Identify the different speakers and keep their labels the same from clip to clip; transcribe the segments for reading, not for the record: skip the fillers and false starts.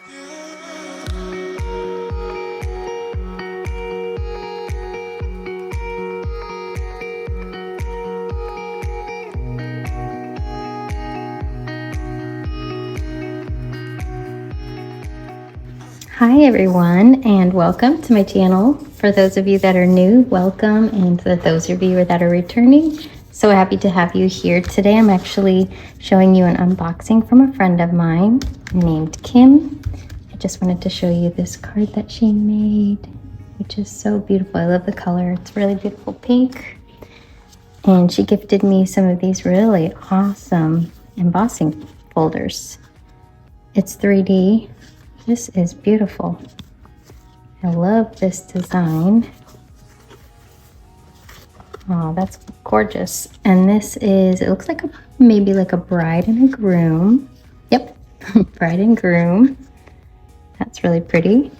Speaker 1: Hi everyone, and welcome to my channel. For those of you that are new, welcome, and for those of you that are returning, so happy to have you here. Today I'm actually showing you an unboxing from a friend of mine named Kim. I just wanted to show you this card that she made, which is so beautiful. I love the color. It's really beautiful pink. And she gifted me some of these really awesome embossing folders. It's 3D. This is beautiful. I love this design. Oh, that's gorgeous. And this is, it looks like maybe like a bride and a groom. Yep, bride and groom. That's really pretty.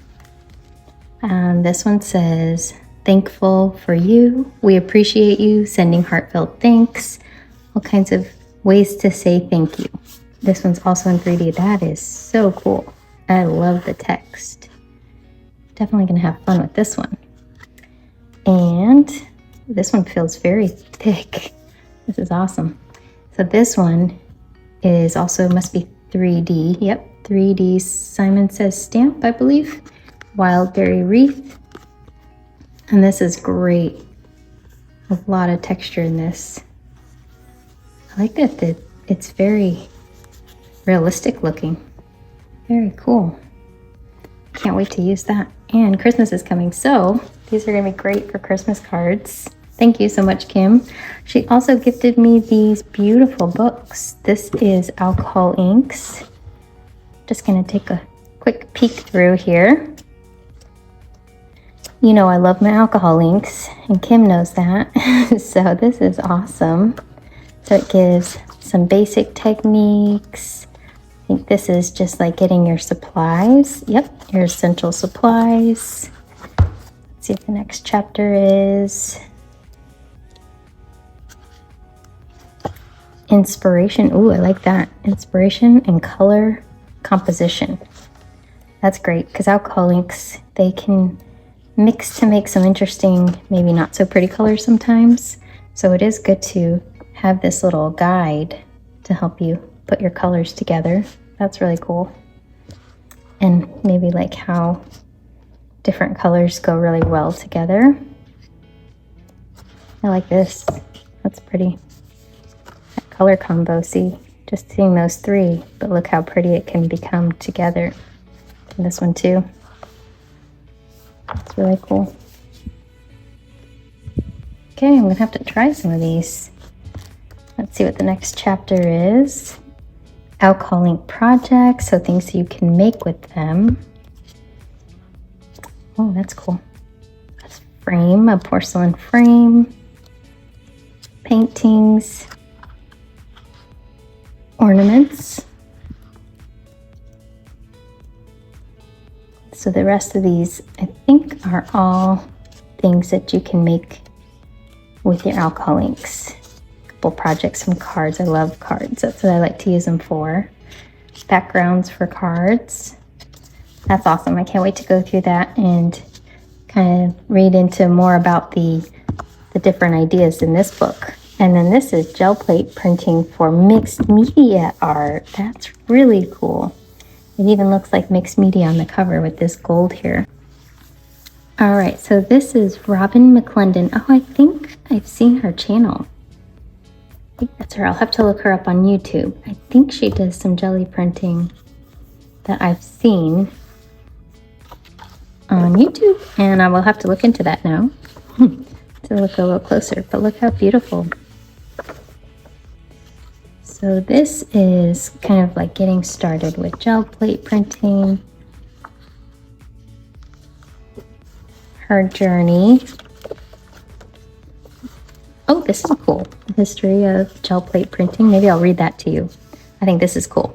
Speaker 1: And this one says, thankful for you. We appreciate you, sending heartfelt thanks. All kinds of ways to say thank you. This one's also in 3D. That is so cool. I love the text. Definitely gonna have fun with this one. And this one feels very thick. This is awesome. So this one is also, must be 3D. Yep, 3D Simon Says stamp, I believe. Wildberry wreath. And this is great. A lot of texture in this. I like that it's very realistic looking. Very cool. Can't wait to use that. And Christmas is coming, so these are gonna be great for Christmas cards. Thank you so much, Kim. She also gifted me these beautiful books. This is alcohol inks. Just gonna take a quick peek through here. You know I love my alcohol inks, and Kim knows that. So this is awesome. So it gives some basic techniques. I think this is just like getting your supplies. Yep, your essential supplies. Let's see what the next chapter is. Inspiration. Ooh, I like that. Inspiration and color composition. That's great, because alcohol inks, they can mix to make some interesting, maybe not so pretty colors sometimes. So it is good to have this little guide to help you put your colors together. That's really cool. And maybe like how different colors go really well together. I like this. That's pretty. That color combo, see, just seeing those three, but look how pretty it can become together. And this one too. It's really cool. Okay, I'm gonna have to try some of these. Let's see what the next chapter is. Alcohol ink projects, so things you can make with them. Oh, that's cool. That's frame, a porcelain frame. Paintings. Ornaments. So the rest of these, I think, are all things that you can make with your alcohol inks. Projects, some cards. I love cards. That's what I like to use them for. Backgrounds for cards. That's awesome. I can't wait to go through that and kind of read into more about the different ideas in this book. And then this is gel plate printing for mixed media art. That's really cool. It even looks like mixed media on the cover with this gold here. All right, so this is Robin McClendon. Oh, I think I've seen her channel. I think that's her. I'll have to look her up on YouTube. I think she does some jelly printing that I've seen on YouTube, and I will have to look into that now to look a little closer. But look how beautiful. So this is kind of like getting started with gel plate printing. Her journey. Oh, this is cool. The history of gel plate printing. Maybe I'll read that to you. I think this is cool.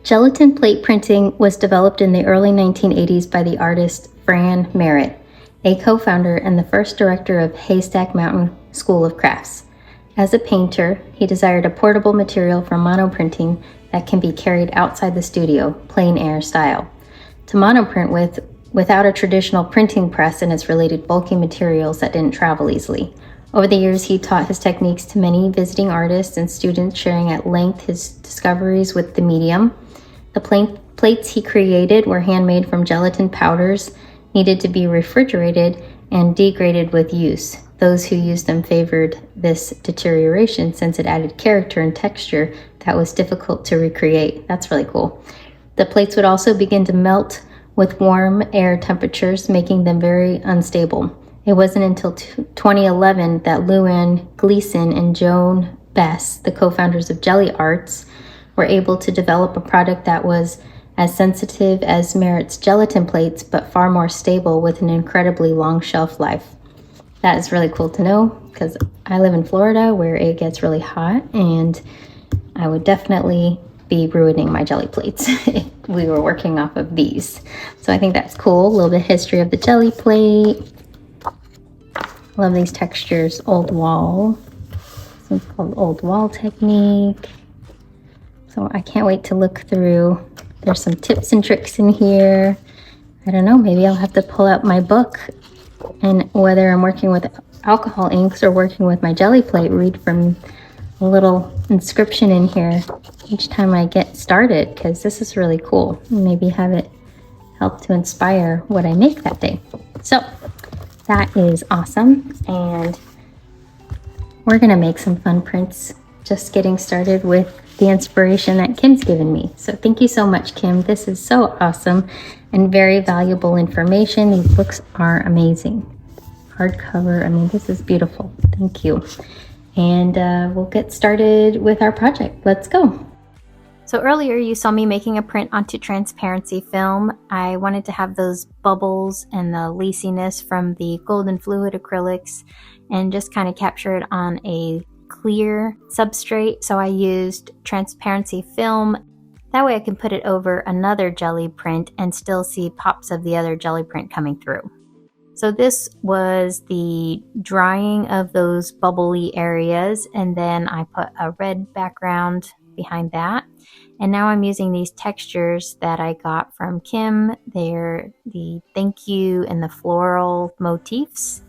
Speaker 1: Gelatin plate printing was developed in the early 1980s by the artist Fran Merritt, a co-founder and the first director of Haystack Mountain School of Crafts. As a painter, he desired a portable material for monoprinting that can be carried outside the studio, plein air style. to monoprint without a traditional printing press and its related bulky materials that didn't travel easily. Over the years, he taught his techniques to many visiting artists and students, sharing at length his discoveries with the medium. The plates he created were handmade from gelatin powders, needed to be refrigerated and degraded with use. Those who used them favored this deterioration since it added character and texture that was difficult to recreate. That's really cool. The plates would also begin to melt with warm air temperatures, making them very unstable. It wasn't until 2011 that Luann Gleason and Joan Bess, the co-founders of Gelli Arts, were able to develop a product that was as sensitive as Merit's gelatin plates, but far more stable with an incredibly long shelf life. That is really cool to know because I live in Florida where it gets really hot, and I would definitely be ruining my Gelli plates if we were working off of these. So I think that's cool. A little bit of history of the Gelli plate. Love these textures. Old wall. This one's called Old Wall Technique. So I can't wait to look through. There's some tips and tricks in here. I don't know, maybe I'll have to pull out my book, and whether I'm working with alcohol inks or working with my Gelli plate, read from a little inscription in here each time I get started, because this is really cool. Maybe have it help to inspire what I make that day. So that is awesome, and we're gonna make some fun prints, just getting started with the inspiration that Kim's given me. So thank you so much, Kim. This is so awesome and very valuable information. These books are amazing. Hardcover, I mean, this is beautiful. Thank you. And we'll get started with our project. Let's go. So earlier you saw me making a print onto transparency film. I wanted to have those bubbles and the laciness from the golden fluid acrylics and just kind of capture it on a clear substrate. So I used transparency film. That way I can put it over another Gelli print and still see pops of the other Gelli print coming through. So this was the drying of those bubbly areas, and then I put a red background behind that. And now I'm using these textures that I got from Kim. They're the thank you and the floral motifs.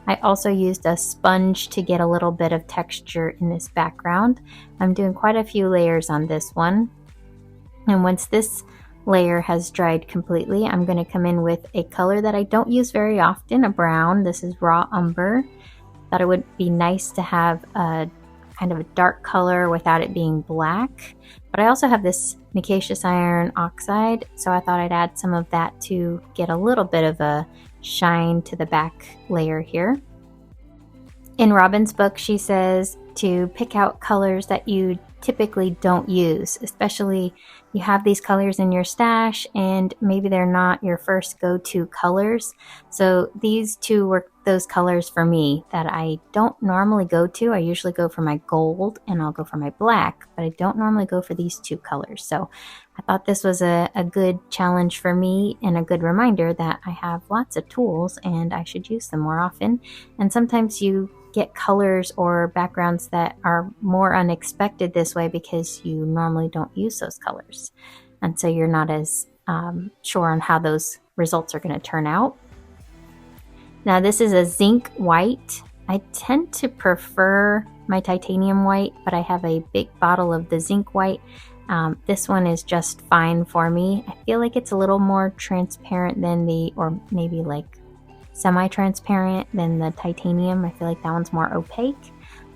Speaker 1: I also used a sponge to get a little bit of texture in this background. I'm doing quite a few layers on this one. And once this layer has dried completely, I'm going to come in with a color that I don't use very often, a brown. This is raw umber. Thought it would be nice to have a kind of a dark color without it being black. But I also have this micaceous iron oxide, so I thought I'd add some of that to get a little bit of a shine to the back layer here. In Robin's book, she says to pick out colors that you typically don't use, especially you have these colors in your stash and maybe they're not your first go-to colors. So these two were those colors for me that I don't normally go to. I usually go for my gold and I'll go for my black, but I don't normally go for these two colors. So I thought this was a good challenge for me and a good reminder that I have lots of tools and I should use them more often. And sometimes you get colors or backgrounds that are more unexpected this way because you normally don't use those colors. And so you're not as sure on how those results are going to turn out. Now this is a zinc white. I tend to prefer my titanium white, but I have a big bottle of the zinc white. This one is just fine for me. I feel like it's a little more transparent than or maybe like semi-transparent than the titanium. I feel like that one's more opaque,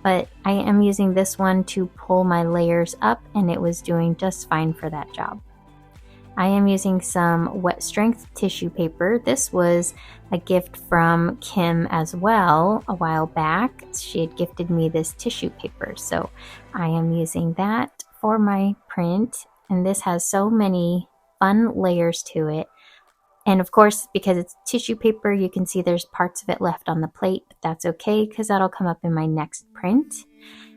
Speaker 1: but I am using this one to pull my layers up and it was doing just fine for that job. I am using some wet strength tissue paper. This was a gift from Kim as well a while back. She had gifted me this tissue paper, so I am using that for my print, and this has so many fun layers to it. And of course, because it's tissue paper, you can see there's parts of it left on the plate, but that's okay because that'll come up in my next print.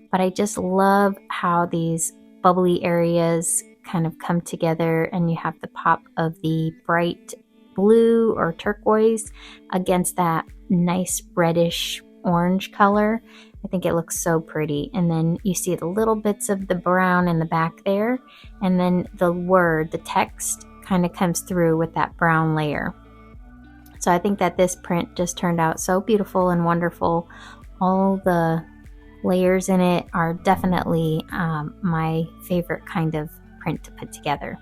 Speaker 1: But I just love how these bubbly areas kind of come together and you have the pop of the bright blue or turquoise against that nice reddish orange color. I think it looks so pretty. And then you see the little bits of the brown in the back there. And then the word, the text kind of comes through with that brown layer. So I think that this print just turned out so beautiful and wonderful. All the layers in it are definitely my favorite kind of print to put together.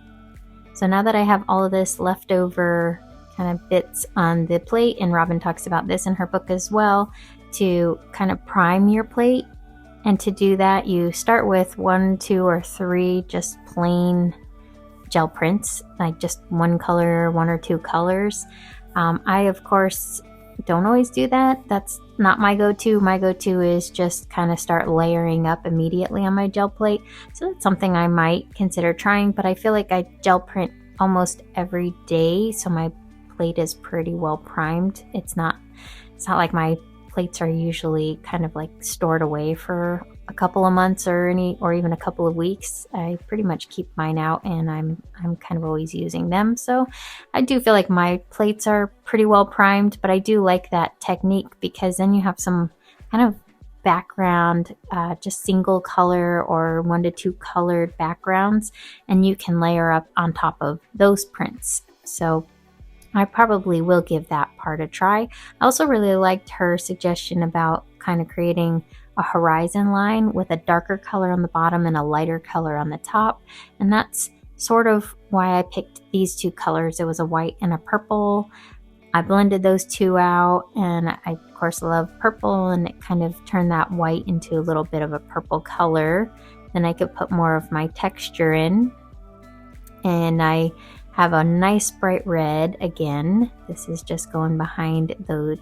Speaker 1: So now that I have all of this leftover kind of bits on the plate, and Robin talks about this in her book as well, to kind of prime your plate. And to do that, you start with 1, 2, or 3 just plain gel prints, like just one color, 1 or 2 colors. I, of course, don't always do that. That's not my go-to. My go-to is just kind of start layering up immediately on my gel plate. So that's something I might consider trying, but I feel like I gel print almost every day, so my plate is pretty well primed. It's not like my plates are usually kind of like stored away for a couple of months or even a couple of weeks. I pretty much keep mine out, and I'm kind of always using them. So I do feel like my plates are pretty well primed, but I do like that technique because then you have some kind of background, just single color or 1 to 2 colored backgrounds, and you can layer up on top of those prints. So I probably will give that part a try. I also really liked her suggestion about kind of creating a horizon line with a darker color on the bottom and a lighter color on the top. And that's sort of why I picked these 2 colors. It was a white and a purple. I blended those 2 out, and I of course love purple, and it kind of turned that white into a little bit of a purple color. Then I could put more of my texture in. And I have a nice bright red again. This is just going behind the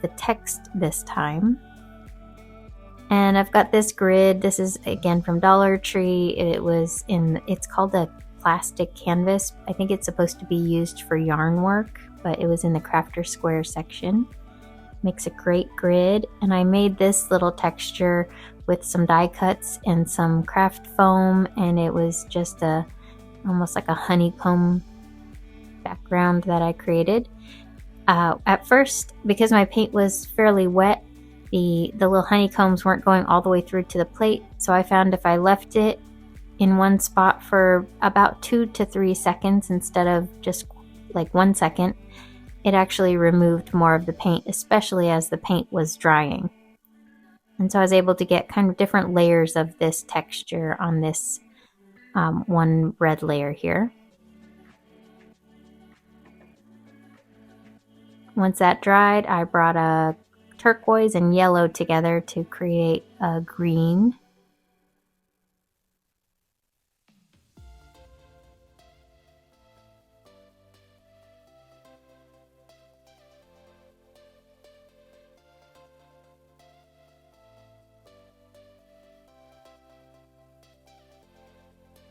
Speaker 1: text this time. And I've got this grid. This is again from Dollar Tree. It's called a plastic canvas. I think it's supposed to be used for yarn work, but it was in the Crafter Square section. Makes a great grid. And I made this little texture with some die cuts and some craft foam, and it was just almost like a honeycomb background that I created. At first, because my paint was fairly wet, the little honeycombs weren't going all the way through to the plate, so I found if I left it in one spot for about 2 to 3 seconds instead of just like 1 second, it actually removed more of the paint, especially as the paint was drying. And so I was able to get kind of different layers of this texture on this one red layer here. Once that dried, I brought a turquoise and yellow together to create a green.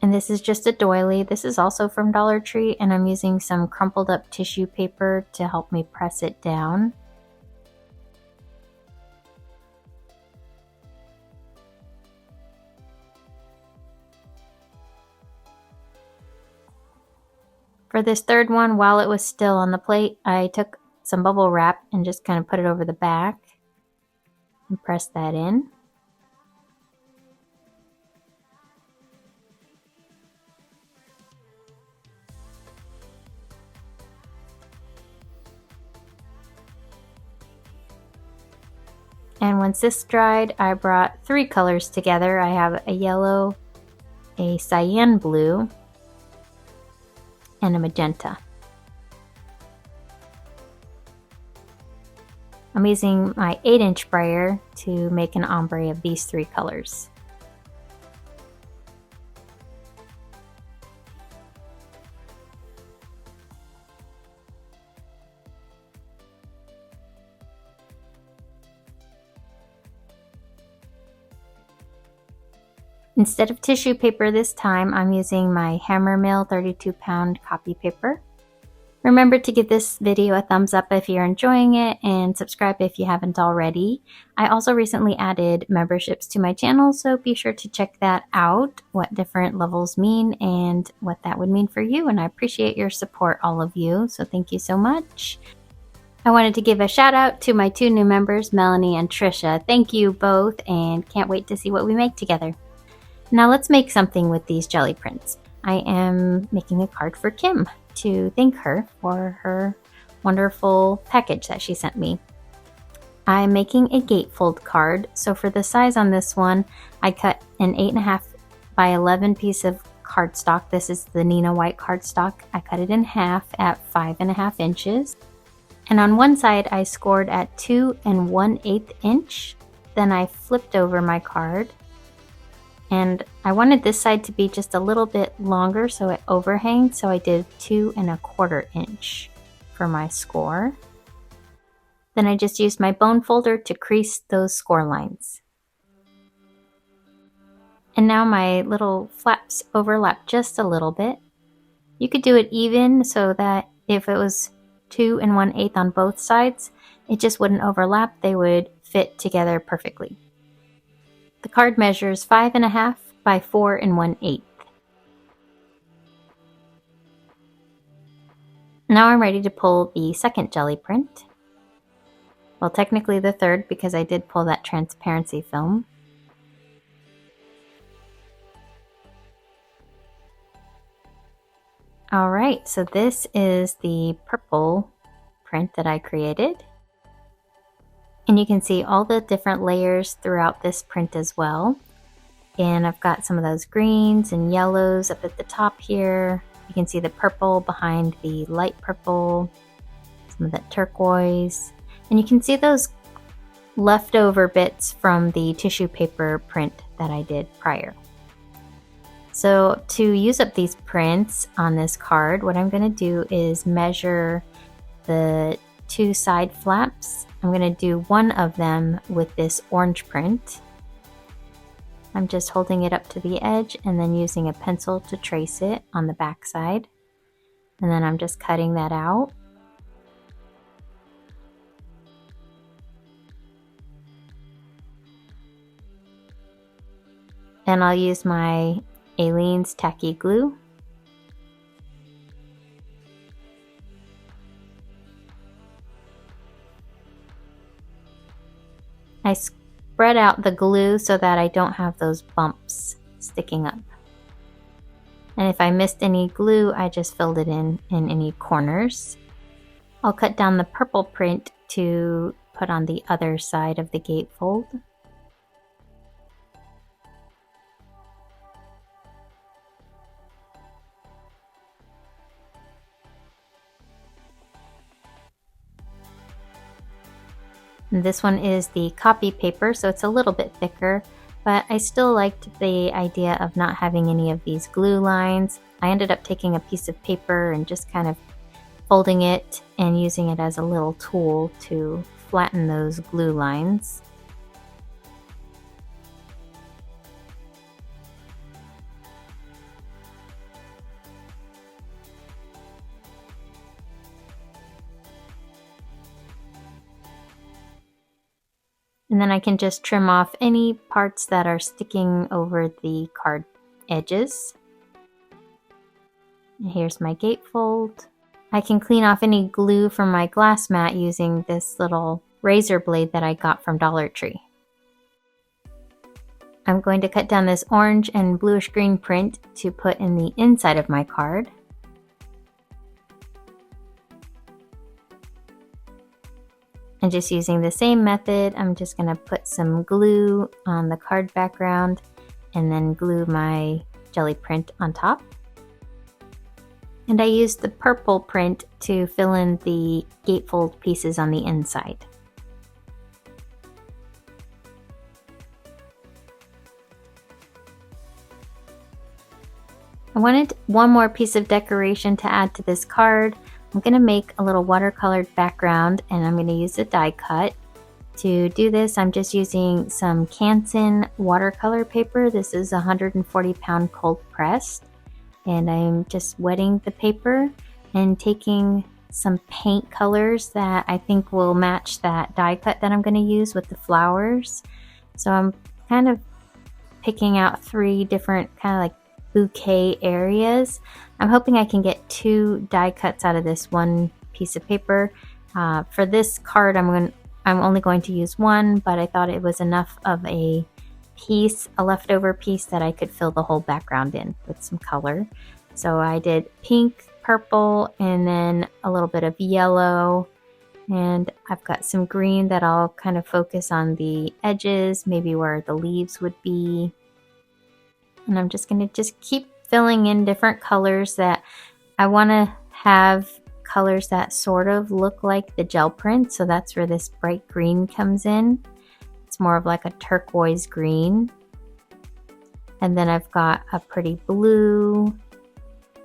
Speaker 1: And this is just a doily. This is also from Dollar Tree, and I'm using some crumpled up tissue paper to help me press it down. For this third one, while it was still on the plate, I took some bubble wrap and just kind of put it over the back and press that in. And once this dried, I brought 3 colors together. I have a yellow, a cyan blue, and a magenta. I'm using my 8-inch brayer to make an ombre of these 3 colors. Instead of tissue paper this time, I'm using my Hammermill 32-pound copy paper. Remember to give this video a thumbs up if you're enjoying it, and subscribe if you haven't already. I also recently added memberships to my channel, so be sure to check that out, what different levels mean and what that would mean for you. And I appreciate your support, all of you, so thank you so much. I wanted to give a shout out to my 2 new members, Melanie and Trisha. Thank you both, and can't wait to see what we make together. Now let's make something with these jelly prints. I am making a card for Kim to thank her for her wonderful package that she sent me. I'm making a gatefold card. So for the size on this one, I cut an 8.5 by 11 piece of cardstock. This is the Nina White cardstock. I cut it in half at 5.5 inches. And on one side, I scored at 2 1/8 inch. Then I flipped over my card. And I wanted this side to be just a little bit longer so it overhangs. So I did 2 1/4 inch for my score. Then I just used my bone folder to crease those score lines. And now my little flaps overlap just a little bit. You could do it even so that if it was 2 1/8 on both sides, it just wouldn't overlap. They would fit together perfectly. The card measures 5.5 by 4 1/8. Now I'm ready to pull the second jelly print. Well, technically the third because I did pull that transparency film. Alright, so this is the purple print that I created. And you can see all the different layers throughout this print as well. And I've got some of those greens and yellows up at the top here. You can see the purple behind the light purple, some of that turquoise. And you can see those leftover bits from the tissue paper print that I did prior. So to use up these prints on this card, what I'm going to do is measure the 2 side flaps. I'm going to do one of them with this orange print. I'm just holding it up to the edge and then using a pencil to trace it on the back side. And then I'm just cutting that out. And I'll use my Aleene's tacky glue. I spread out the glue so that I don't have those bumps sticking up. And if I missed any glue, I just filled it in any corners. I'll cut down the purple print to put on the other side of the gatefold. And this one is the copy paper, so it's a little bit thicker, but I still liked the idea of not having any of these glue lines. I ended up taking a piece of paper and just kind of folding it and using it as a little tool to flatten those glue lines. And then I can just trim off any parts that are sticking over the card edges. And here's my gatefold. I can clean off any glue from my glass mat using this little razor blade that I got from Dollar Tree. I'm going to cut down this orange and bluish green print to put in the inside of my card. And just using the same method, I'm just going to put some glue on the card background and then glue my jelly print on top. And I used the purple print to fill in the gatefold pieces on the inside. I wanted one more piece of decoration to add to this card. I'm going to make a little watercolored background and I'm going to use a die cut. To do this, I'm just using some Canson watercolor paper. This is 140-pound cold pressed. And I'm just wetting the paper and taking some paint colors that I think will match that die cut that I'm going to use with the flowers. So I'm kind of picking out 3 different kind of like bouquet areas. I'm hoping I can get 2 die cuts out of this one piece of paper. For this card, I'm only going to use one, but I thought it was enough of a piece, a leftover piece that I could fill the whole background in with some color. So I did pink, purple, and then a little bit of yellow. And I've got some green that I'll kind of focus on the edges, maybe where the leaves would be. And I'm just going to just keep filling in different colors that I want to have colors that sort of look like the gel print. So that's where this bright green comes in. It's more of like a turquoise green. And then I've got a pretty blue.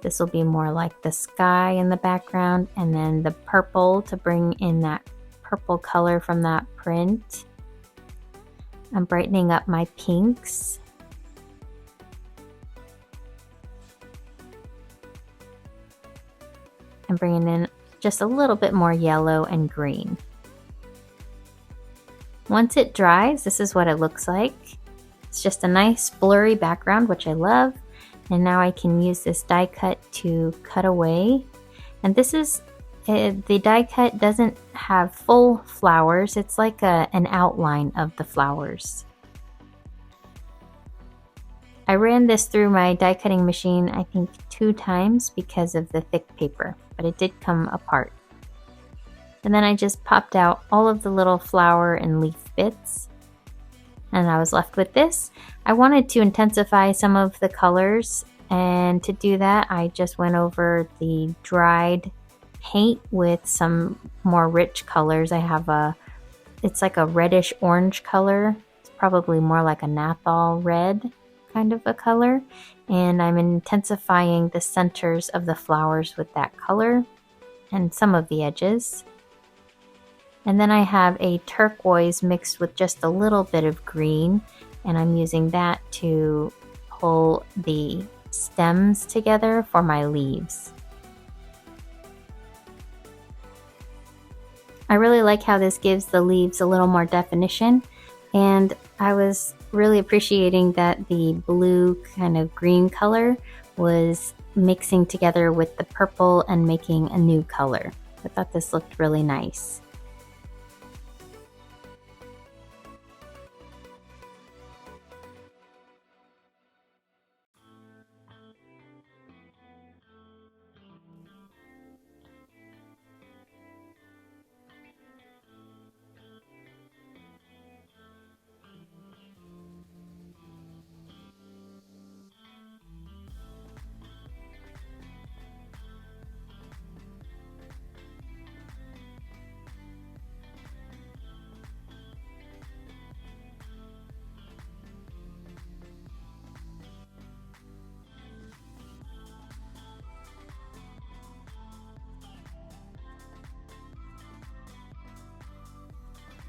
Speaker 1: This will be more like the sky in the background. And then the purple to bring in that purple color from that print. I'm brightening up my pinks. And bringing in just a little bit more yellow and green. Once it dries, this is what it looks like. It's just a nice blurry background, which I love. And now I can use this die cut to cut away. And this is, the die cut doesn't have full flowers. It's like an outline of the flowers. I ran this through my die cutting machine, I think 2 times because of the thick paper, but it did come apart. And then I just popped out all of the little flower and leaf bits. And I was left with this. I wanted to intensify some of the colors, and to do that I just went over the dried paint with some more rich colors. I have it's like a reddish orange color. It's probably more like a naphthol red kind of a color, and I'm intensifying the centers of the flowers with that color and some of the edges. And then I have a turquoise mixed with just a little bit of green, and I'm using that to pull the stems together for my leaves. I really like how this gives the leaves a little more definition, and I was really appreciating that the blue kind of green color was mixing together with the purple and making a new color. I thought this looked really nice.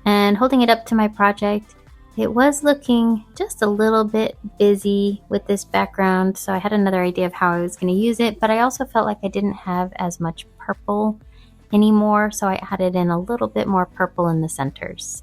Speaker 1: And holding it up to my project, it was looking just a little bit busy with this background, so I had another idea of how I was going to use it, but I also felt like I didn't have as much purple anymore, so I added in a little bit more purple in the centers.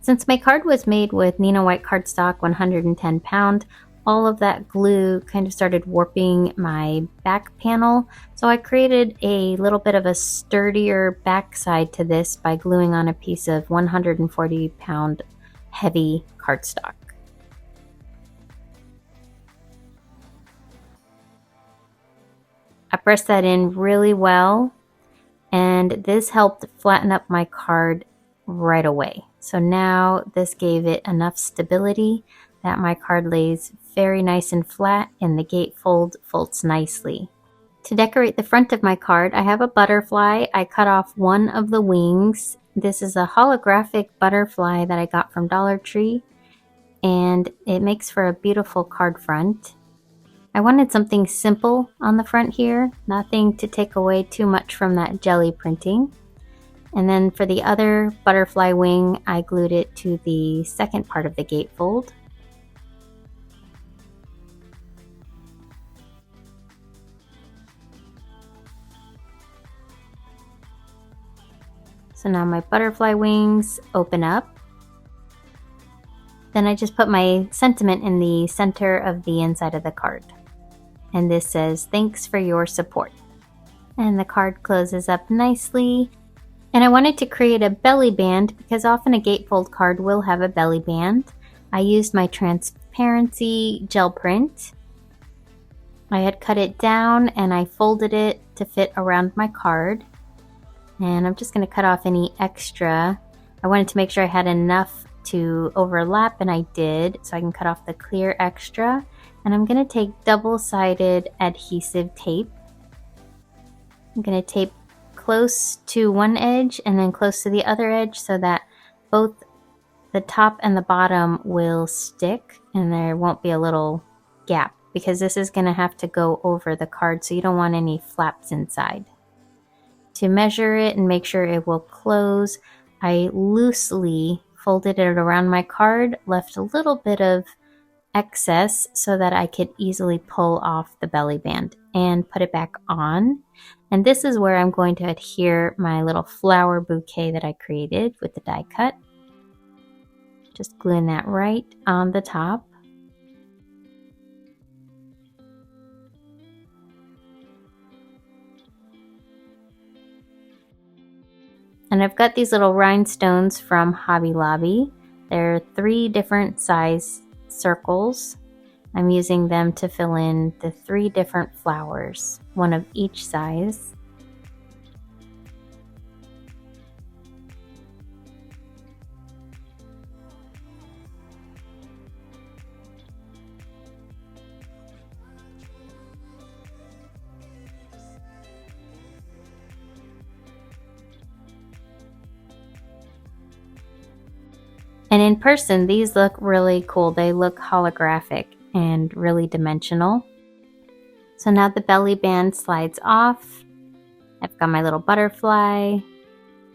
Speaker 1: Since my card was made with Neenah white cardstock 110 pound, all of that glue kind of started warping my back panel. So I created a little bit of a sturdier backside to this by gluing on a piece of 140 pound heavy cardstock. I pressed that in really well, and this helped flatten up my card right away. So now this gave it enough stability that my card lays very nice and flat, and the gatefold folds nicely. To decorate the front of my card, I have a butterfly. I cut off one of the wings. This is a holographic butterfly that I got from Dollar Tree, and it makes for a beautiful card front. I wanted something simple on the front here, nothing to take away too much from that Gelli printing. And then for the other butterfly wing, I glued it to the second part of the gatefold. So now my butterfly wings open up. Then I just put my sentiment in the center of the inside of the card. And this says, "Thanks for your support." And the card closes up nicely. And I wanted to create a belly band because often a gatefold card will have a belly band. I used my transparency gel print. I had cut it down and I folded it to fit around my card. And I'm just going to cut off any extra. I wanted to make sure I had enough to overlap, and I did, so I can cut off the clear extra. And I'm going to take double-sided adhesive tape. I'm going to tape close to one edge and then close to the other edge so that both the top and the bottom will stick and there won't be a little gap, because this is going to have to go over the card, so you don't want any flaps inside. To measure it and make sure it will close, I loosely folded it around my card, left a little bit of excess so that I could easily pull off the belly band and put it back on. And this is where I'm going to adhere my little flower bouquet that I created with the die cut. Just gluing that right on the top. And I've got these little rhinestones from Hobby Lobby. They're 3 different size circles. I'm using them to fill in the 3 different flowers, one of each size. And in person, these look really cool. They look holographic and really dimensional. So now the belly band slides off. I've got my little butterfly,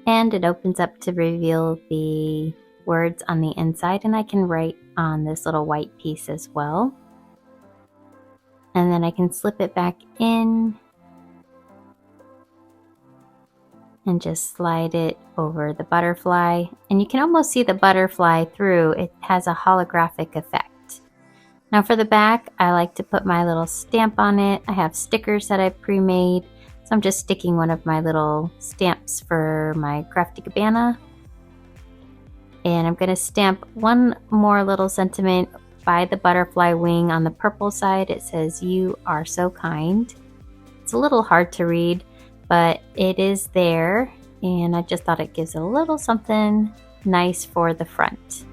Speaker 1: and it opens up to reveal the words on the inside, and I can write on this little white piece as well. And then I can slip it back in and just slide it over the butterfly. And you can almost see the butterfly through. It has a holographic effect. Now for the back, I like to put my little stamp on it. I have stickers that I pre-made. So I'm just sticking one of my little stamps for my Crafty Cabana. And I'm going to stamp one more little sentiment by the butterfly wing on the purple side. It says, "You are so kind." It's a little hard to read, but it is there, and I just thought it gives a little something nice for the front.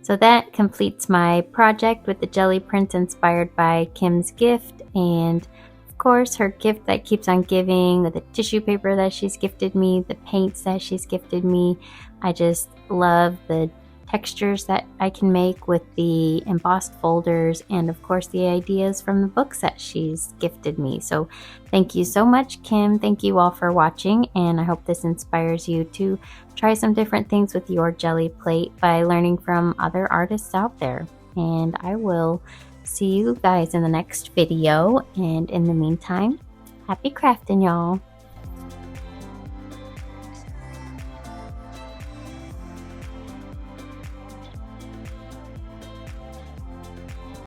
Speaker 1: So that completes my project with the jelly prints inspired by Kim's gift, and of course her gift that keeps on giving, with the tissue paper that she's gifted me, the paints that she's gifted me. I just love the textures that I can make with the embossed folders, and of course the ideas from the books that she's gifted me. So thank you so much, Kim. Thank you all for watching, and I hope this inspires you to try some different things with your jelly plate by learning from other artists out there. And I will see you guys in the next video, and in the meantime, happy crafting, y'all.